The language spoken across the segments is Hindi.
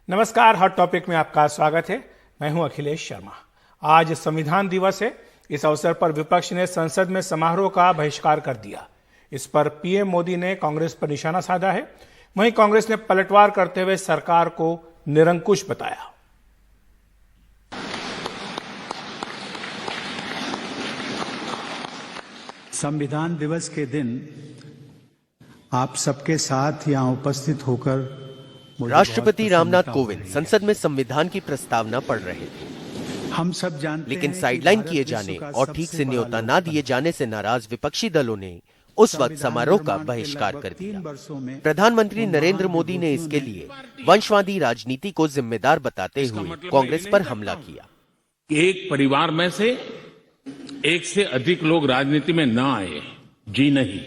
नमस्कार, हॉट टॉपिक में आपका स्वागत है। मैं हूं अखिलेश शर्मा। आज संविधान दिवस है। इस अवसर पर विपक्ष ने संसद में समारोह का बहिष्कार कर दिया। इस पर पीएम मोदी ने कांग्रेस पर निशाना साधा है। वहीं कांग्रेस ने पलटवार करते हुए सरकार को निरंकुश बताया। संविधान दिवस के दिन आप सबके साथ यहां उपस्थित होकर राष्ट्रपति रामनाथ कोविंद संसद में संविधान की प्रस्तावना पढ़ रहे थे। हम सब जानते लेकिन हैं साइडलाइन किए जाने और ठीक से न्योता न दिए जाने से नाराज विपक्षी दलों ने उस वक्त समारोह का बहिष्कार कर दिया। प्रधानमंत्री नरेंद्र मोदी ने इसके लिए वंशवादी राजनीति को जिम्मेदार बताते हुए कांग्रेस पर हमला किया। एक परिवार में से एक से अधिक लोग राजनीति में न आए, जी नहीं।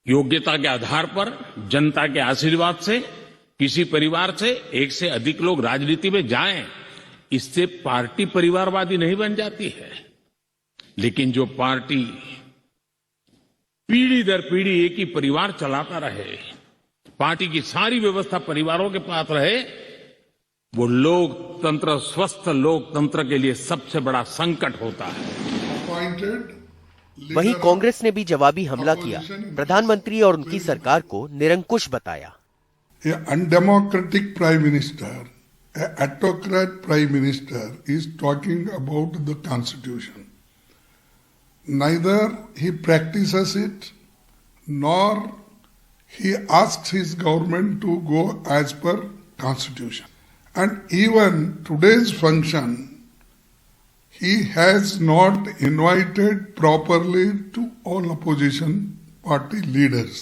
योग्यता के आधार पर जनता के आशीर्वाद से किसी परिवार से एक से अधिक लोग राजनीति में जाएं, इससे पार्टी परिवारवादी नहीं बन जाती है। लेकिन जो पार्टी पीढ़ी दर पीढ़ी एक ही परिवार चलाता रहे, पार्टी की सारी व्यवस्था परिवारों के पास रहे, वो लोकतंत्र, स्वस्थ लोकतंत्र के लिए सबसे बड़ा संकट होता है। वहीं कांग्रेस ने भी जवाबी हमला किया। प्रधानमंत्री और उनकी सरकार को निरंकुश बताया। Undemocratic prime minister, autocrat prime minister is talking about the constitution. Neither he practices it nor he asks his government to go as per constitution. And even today's function he has not invited properly to all opposition party leaders.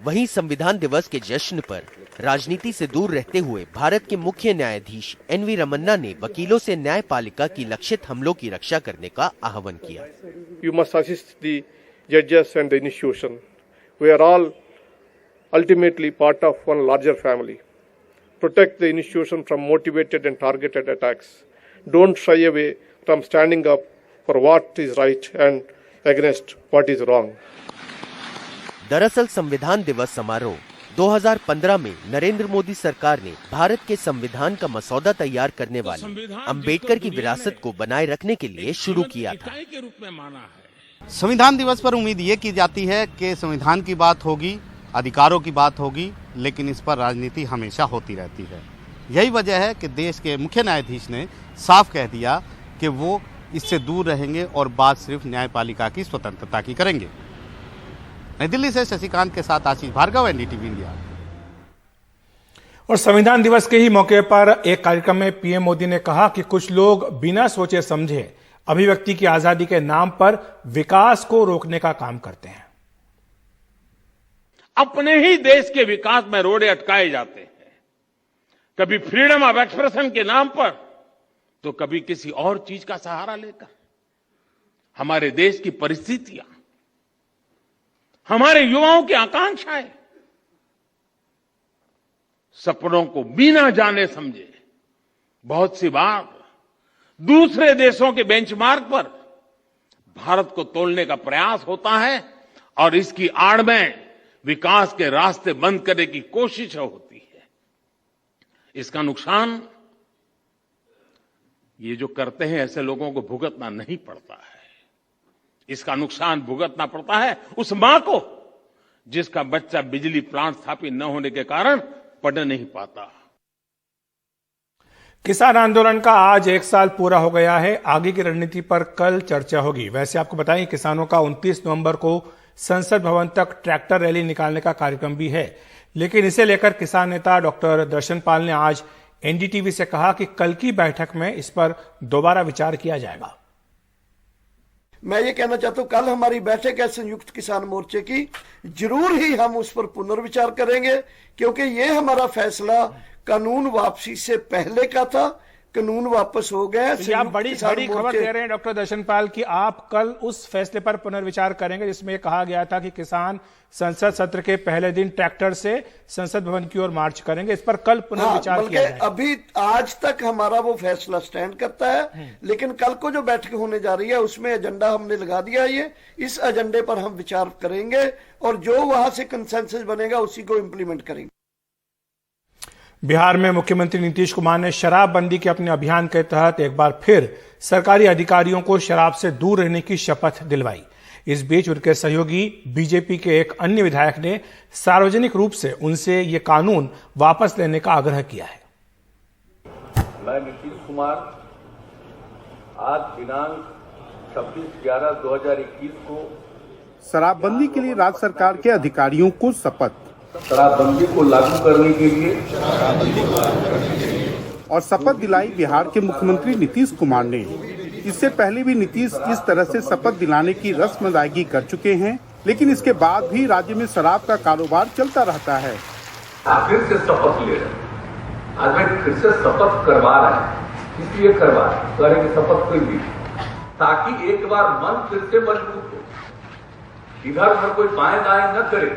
वहीं संविधान दिवस के जश्न पर राजनीति से दूर रहते हुए भारत के मुख्य न्यायाधीश एनवी रमन्ना ने वकीलों से न्यायपालिका की लक्षित हमलों की रक्षा करने का आह्वान किया। You must assist the judges and the institution. We are all ultimately part of one larger family. Protect the institution from motivated and targeted attacks. Don't shy away from standing up for what is right and against what is wrong. दरअसल संविधान दिवस समारोह 2015 में नरेंद्र मोदी सरकार ने भारत के संविधान का मसौदा तैयार करने वाले अंबेडकर की विरासत को बनाए रखने के लिए शुरू किया था। संविधान दिवस पर उम्मीद ये की जाती है कि संविधान की बात होगी, अधिकारों की बात होगी, लेकिन इस पर राजनीति हमेशा होती रहती है। यही वजह है कि देश के मुख्य न्यायाधीश ने साफ कह दिया कि वो इससे दूर रहेंगे और बात सिर्फ न्यायपालिका की स्वतंत्रता की करेंगे। नई दिल्ली से शशिकांत के साथ आशीष भार्गव, एनडीटीवी इंडिया। और संविधान दिवस के ही मौके पर एक कार्यक्रम में पीएम मोदी ने कहा कि कुछ लोग बिना सोचे समझे अभिव्यक्ति की आजादी के नाम पर विकास को रोकने का काम करते हैं। अपने ही देश के विकास में रोड़े अटकाए जाते हैं, कभी फ्रीडम ऑफ एक्सप्रेशन के नाम पर, तो कभी किसी और चीज का सहारा लेकर। हमारे देश की परिस्थितियां, हमारे युवाओं की आकांक्षाएं, सपनों को बिना जाने समझे बहुत सी बार दूसरे देशों के बेंचमार्क पर भारत को तोड़ने का प्रयास होता है और इसकी आड़ में विकास के रास्ते बंद करने की कोशिश होती है। इसका नुकसान ये जो करते हैं ऐसे लोगों को भुगतना नहीं पड़ता है। इसका नुकसान भुगतना पड़ता है उस मां को जिसका बच्चा बिजली प्लांट स्थापित न होने के कारण पढ़ नहीं पाता। किसान आंदोलन का आज 1 साल पूरा हो गया है। आगे की रणनीति पर कल चर्चा होगी। वैसे आपको बताएं, किसानों का 29 नवंबर को संसद भवन तक ट्रैक्टर रैली निकालने का कार्यक्रम भी है। लेकिन इसे लेकर किसान नेता डॉक्टर दर्शन पाल ने आज एनडीटीवी से कहा कि कल की बैठक में इस पर दोबारा विचार किया जाएगा। मैं ये कहना चाहता हूं, कल हमारी बैठक है संयुक्त किसान मोर्चे की, जरूर ही हम उस पर पुनर्विचार करेंगे, क्योंकि ये हमारा फैसला कानून वापसी से पहले का था। कानून वापस हो गया। आप बड़ी खबर दे रहे हैं डॉक्टर दर्शन पाल की आप कल उस फैसले पर पुनर्विचार करेंगे जिसमें कहा गया था कि किसान संसद सत्र के पहले दिन ट्रैक्टर से संसद भवन की ओर मार्च करेंगे। इस पर कल पुनर्विचार किया जाएगा। अभी आज तक हमारा वो फैसला स्टैंड करता है, लेकिन कल को जो बैठक होने जा रही है उसमें एजेंडा हमने लगा दिया है। इस एजेंडे पर हम विचार करेंगे और जो वहां से कंसेंसस बनेगा उसी को इंप्लीमेंट करेंगे। बिहार में मुख्यमंत्री नीतीश कुमार ने शराबबंदी के अपने अभियान के तहत एक बार फिर सरकारी अधिकारियों को शराब से दूर रहने की शपथ दिलवाई। इस बीच उनके सहयोगी बीजेपी के एक अन्य विधायक ने सार्वजनिक रूप से उनसे ये कानून वापस लेने का आग्रह किया है। मैं नीतीश कुमार आज दिनांक 26/11/2021 को शराबबंदी के लिए राज्य सरकार के अधिकारियों को शपथ, शराबबंदी को लागू करने के लिए और शपथ दिलाई बिहार के मुख्यमंत्री नीतीश कुमार ने। इससे पहले भी नीतीश इस तरह से शपथ दिलाने की रस्म अदायगी कर चुके हैं, लेकिन इसके बाद भी राज्य में शराब का कारोबार चलता रहता है। फिर से शपथ ले रहे, आज मैं फिर से शपथ करवा रहे हैं, इसलिए करवा रहे कि शपथ फिर भी, ताकि एक बार मन फिर से मजबूत हो, इधर उधर कोई बाएं दाएं न करे,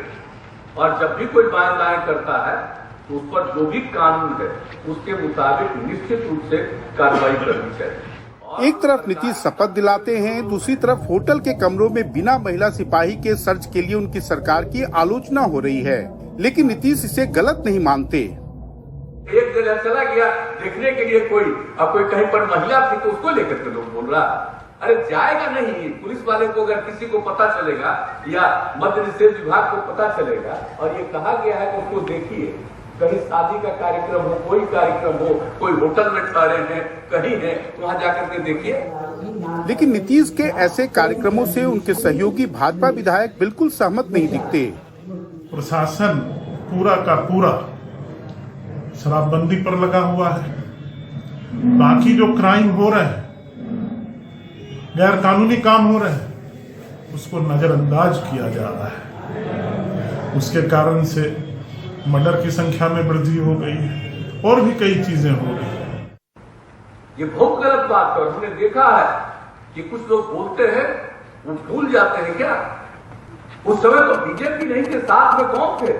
और जब भी कोई बाएं दाएं करता है तो उस पर जो भी कानून है उसके मुताबिक निश्चित रूप से कार्रवाई करनी चाहिए। एक तरफ नीतीश शपथ दिलाते हैं, दूसरी तरफ होटल के कमरों में बिना महिला सिपाही के सर्च के लिए उनकी सरकार की आलोचना हो रही है, लेकिन नीतीश इसे गलत नहीं मानते। एक जगह चला गया देखने के लिए कोई, अब कोई कहीं पर महिला थी तो उसको लेकर के लोग बोल रहा, अरे जाएगा नहीं। पुलिस वाले को अगर किसी को पता चलेगा या मद्य निषेध विभाग को पता चलेगा और ये कहा गया है कि उसको देखिए, कहीं शादी का कार्यक्रम हो, कोई कार्यक्रम हो, कोई होटल में ठहरे हैं, कहीं है, वहां जाकर के देखिए। लेकिन नीतीश के ऐसे कार्यक्रमों से उनके सहयोगी भाजपा विधायक बिल्कुल सहमत नहीं दिखते। प्रशासन पूरा का पूरा शराबबंदी पर लगा हुआ है, बाकी जो क्राइम हो रहे हैं, गैर कानूनी काम हो रहे हैं, उसको नजरअंदाज किया जा रहा है। उसके कारण से मर्डर की संख्या में वृद्धि हो गई है और भी कई चीजें हो गई है। ये बहुत गलत बात है। हमने देखा है कि कुछ लोग बोलते हैं, वो भूल जाते हैं क्या, उस समय तो बीजेपी नहीं थे, साथ में कौन थे,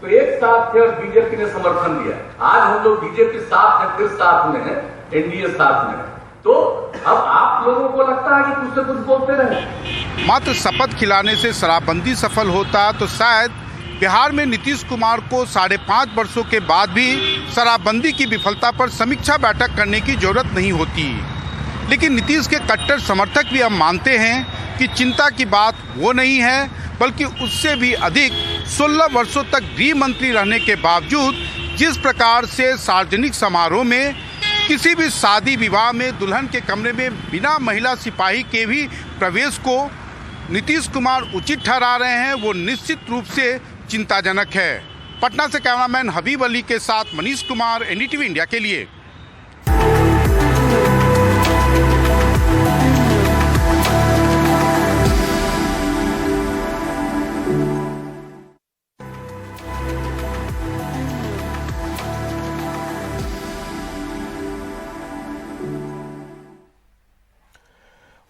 तो एक साथ थे और बीजेपी ने समर्थन दिया। आज हम लोग बीजेपी साथ में, फिर साथ में है, एनडीए साथ में है, तो अब आप लोगों को लगता है कि कुछ से कुछ बोलते रहे। मात्र शपथ खिलाने से शराबबंदी सफल होता तो शायद बिहार में नीतीश कुमार को 5.5 वर्षों के बाद भी शराबबंदी की विफलता पर समीक्षा बैठक करने की जरूरत नहीं होती। लेकिन नीतीश के कट्टर समर्थक भी अब मानते हैं कि चिंता की बात वो नहीं है, बल्कि उससे भी अधिक 16 वर्षों तक गृह मंत्री रहने के बावजूद जिस प्रकार से सार्वजनिक समारोह में, किसी भी शादी विवाह में दुल्हन के कमरे में बिना महिला सिपाही के भी प्रवेश को नीतीश कुमार उचित ठहरा रहे हैं, वो निश्चित रूप से चिंताजनक है। पटना से कैमरामैन हबीब अली के साथ मनीष कुमार, एनडीटीवी इंडिया के लिए।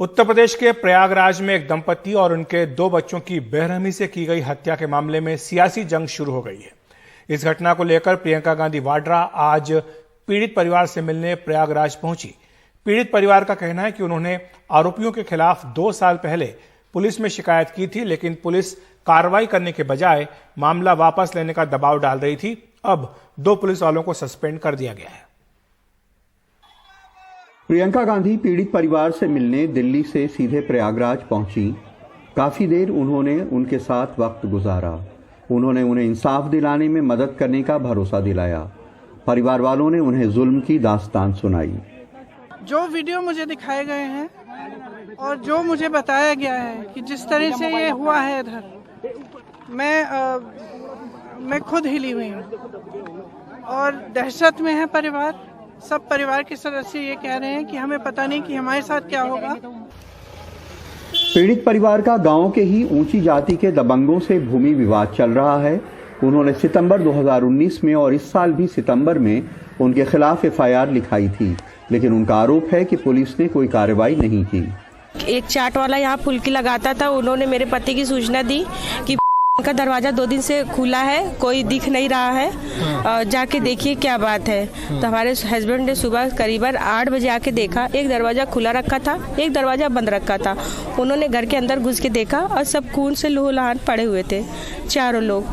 उत्तर प्रदेश के प्रयागराज में एक दंपति और उनके 2 बच्चों की बेरहमी से की गई हत्या के मामले में सियासी जंग शुरू हो गई है। इस घटना को लेकर प्रियंका गांधी वाड्रा आज पीड़ित परिवार से मिलने प्रयागराज पहुंची। पीड़ित परिवार का कहना है कि उन्होंने आरोपियों के खिलाफ 2 साल पहले पुलिस में शिकायत की थी, लेकिन पुलिस कार्रवाई करने के बजाय मामला वापस लेने का दबाव डाल रही थी। अब 2 पुलिस वालों को सस्पेंड कर दिया गया है। प्रियंका गांधी पीड़ित परिवार से मिलने दिल्ली से सीधे प्रयागराज पहुंची। काफी देर उन्होंने उनके साथ वक्त गुजारा। उन्होंने उन्हें इंसाफ दिलाने में मदद करने का भरोसा दिलाया। परिवार वालों ने उन्हें जुल्म की दास्तान सुनाई। जो वीडियो मुझे दिखाए गए हैं और जो मुझे बताया गया है कि जिस तरह से ये हुआ है इधर, मैं खुद हिली हुई हूँ और दहशत में है परिवार। सब परिवार के सदस्य ये कह रहे हैं कि हमें पता नहीं कि हमारे साथ क्या होगा। पीड़ित परिवार का गांव के ही ऊंची जाति के दबंगों से भूमि विवाद चल रहा है। उन्होंने सितंबर 2019 में और इस साल भी सितंबर में उनके खिलाफ एफआईआर लिखाई थी, लेकिन उनका आरोप है कि पुलिस ने कोई कार्रवाई नहीं की। एक चाट वाला यहाँ फुल्की लगाता था, उन्होंने मेरे पति की सूचना दी कि का दरवाजा 2 दिन से खुला है, कोई दिख नहीं रहा है, जाके देखिए क्या बात है। तो हमारे हस्बैंड ने सुबह करीबन 8 बजे आके देखा, एक दरवाजा खुला रखा था, एक दरवाजा बंद रखा था। उन्होंने घर के अंदर घुस के देखा और सब खून से लहूलुहान पड़े हुए थे, चारों लोग।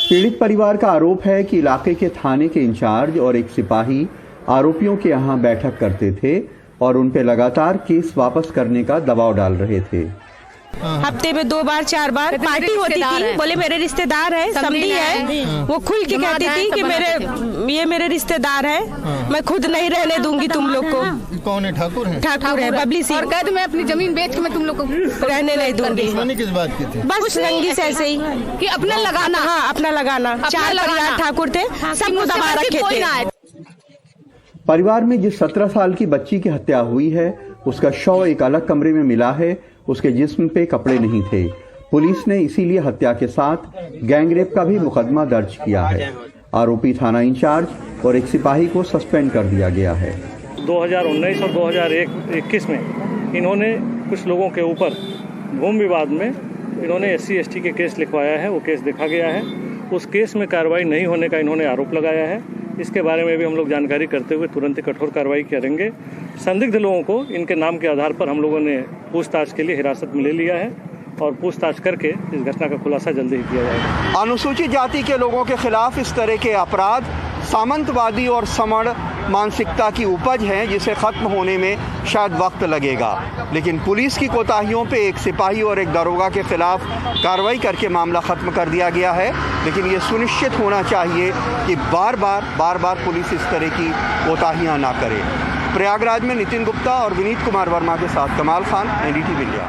पीड़ित परिवार का आरोप है कि इलाके के थाने के इंचार्ज और एक सिपाही आरोपियों के यहां बैठक करते थे और उन पर लगातार केस वापस करने का दबाव डाल रहे थे। हफ्ते में 2 बार 4 बार पार्टी होती थी, बोले मेरे रिश्तेदार है, समधी है, वो खुल के कहती थी कि ये मेरे रिश्तेदार है, मैं खुद नहीं रहने दूंगी तुम लोग को। कौन है? ठाकुर है? ठाकुर है, बबली सिंह। और कहते मैं अपनी जमीन बेच के मैं तुम लोग को रहने नहीं दूंगी। किस बात की थी? बस रंगी से ऐसे ही कि अपना लगाना। हाँ, अपना लगाना। 4 परिवार ठाकुर थे, सबको दबा रखे थे। परिवार में जिस 17 साल की बच्ची की हत्या हुई है, उसका शव एक अलग कमरे में मिला है। उसके जिस्म पे कपड़े नहीं थे। पुलिस ने इसीलिए हत्या के साथ गैंगरेप का भी मुकदमा दर्ज किया है। आरोपी थाना इंचार्ज और एक सिपाही को सस्पेंड कर दिया गया है। 2019 और 2021 में इन्होंने कुछ लोगों के ऊपर भूमि विवाद में इन्होंने SC ST के केस लिखवाया है। वो केस देखा गया है। उस केस में कार्रवाई नहीं होने का इन्होंने आरोप लगाया है। इसके बारे में भी हम लोग जानकारी करते हुए तुरंत ही कठोर कार्रवाई करेंगे। संदिग्ध लोगों को इनके नाम के आधार पर हम लोगों ने पूछताछ के लिए हिरासत में ले लिया है और पूछताछ करके इस घटना का खुलासा जल्दी ही किया जाएगा। अनुसूचित जाति के लोगों के खिलाफ इस तरह के अपराध सामंतवादी और समण मानसिकता की उपज है, जिसे खत्म होने में शायद वक्त लगेगा। लेकिन पुलिस की कोताहियों पे एक सिपाही और एक दरोगा के खिलाफ कार्रवाई करके मामला खत्म कर दिया गया है। लेकिन ये सुनिश्चित होना चाहिए कि बार बार पुलिस इस तरह की कोताहियां ना करे। प्रयागराज में नितिन गुप्ता और विनीत कुमार वर्मा के साथ कमाल खान, NDTV इंडिया।